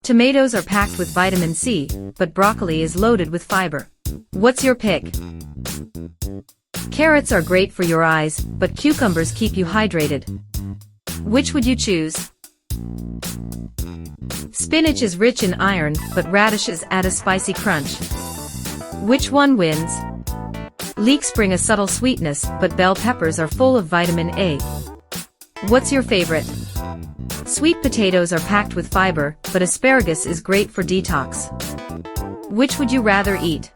Tomatoes are packed with vitamin C, but broccoli is loaded with fiber. What's your pick? Carrots are great for your eyes, but cucumbers keep you hydrated. Which would you choose? Spinach is rich in iron, but radishes add a spicy crunch. Which one wins? Leeks bring a subtle sweetness, but bell peppers are full of vitamin A. What's your favorite? Sweet potatoes are packed with fiber, but asparagus is great for detox. Which would you rather eat?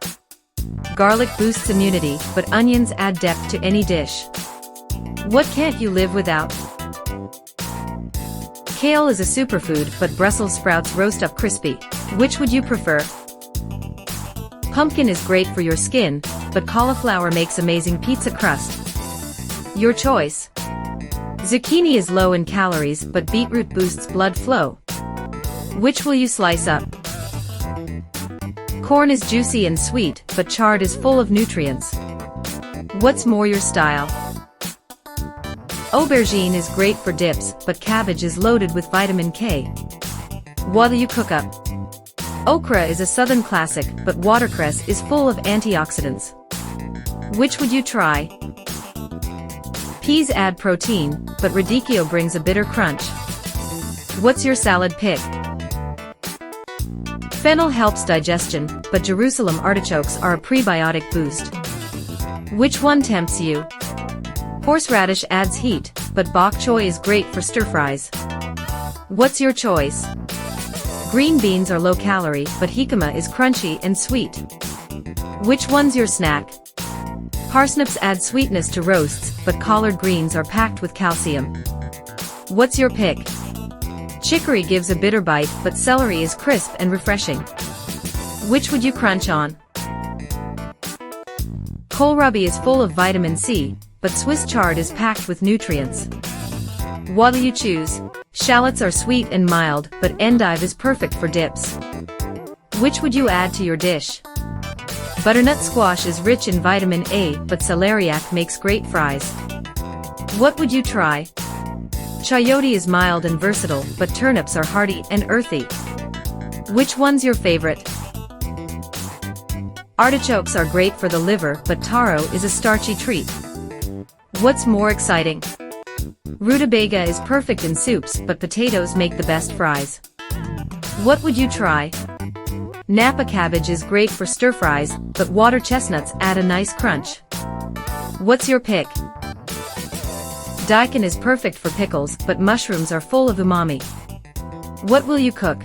Garlic boosts immunity, but onions add depth to any dish. What can't you live without? Kale is a superfood, but Brussels sprouts roast up crispy. Which would you prefer? Pumpkin is great for your skin, but cauliflower makes amazing pizza crust. Your choice. Zucchini is low in calories, but beetroot boosts blood flow. Which will you slice up? Corn is juicy and sweet, but chard is full of nutrients. What's more your style? Aubergine is great for dips, but cabbage is loaded with vitamin K. What'll you cook up? Okra is a southern classic, but watercress is full of antioxidants. Which would you try? Peas add protein, but radicchio brings a bitter crunch. What's your salad pick? Fennel helps digestion, but Jerusalem artichokes are a prebiotic boost. Which one tempts you? Horseradish adds heat, but bok choy is great for stir-fries. What's your choice? Green beans are low-calorie, but jicama is crunchy and sweet. Which one's your snack? Parsnips add sweetness to roasts, but collard greens are packed with calcium. What's your pick? Chicory gives a bitter bite, but celery is crisp and refreshing. Which would you crunch on? Kohlrabi is full of vitamin C, but Swiss chard is packed with nutrients. What'll you choose? Shallots are sweet and mild, but endive is perfect for dips. Which would you add to your dish? Butternut squash is rich in vitamin A, but celeriac makes great fries. What would you try? Chayote is mild and versatile, but turnips are hearty and earthy. Which one's your favorite? Artichokes are great for the liver, but taro is a starchy treat. What's more exciting? Rutabaga is perfect in soups, but potatoes make the best fries. What would you try? Napa cabbage is great for stir-fries, but water chestnuts add a nice crunch. What's your pick? Daikon is perfect for pickles, but mushrooms are full of umami. What will you cook?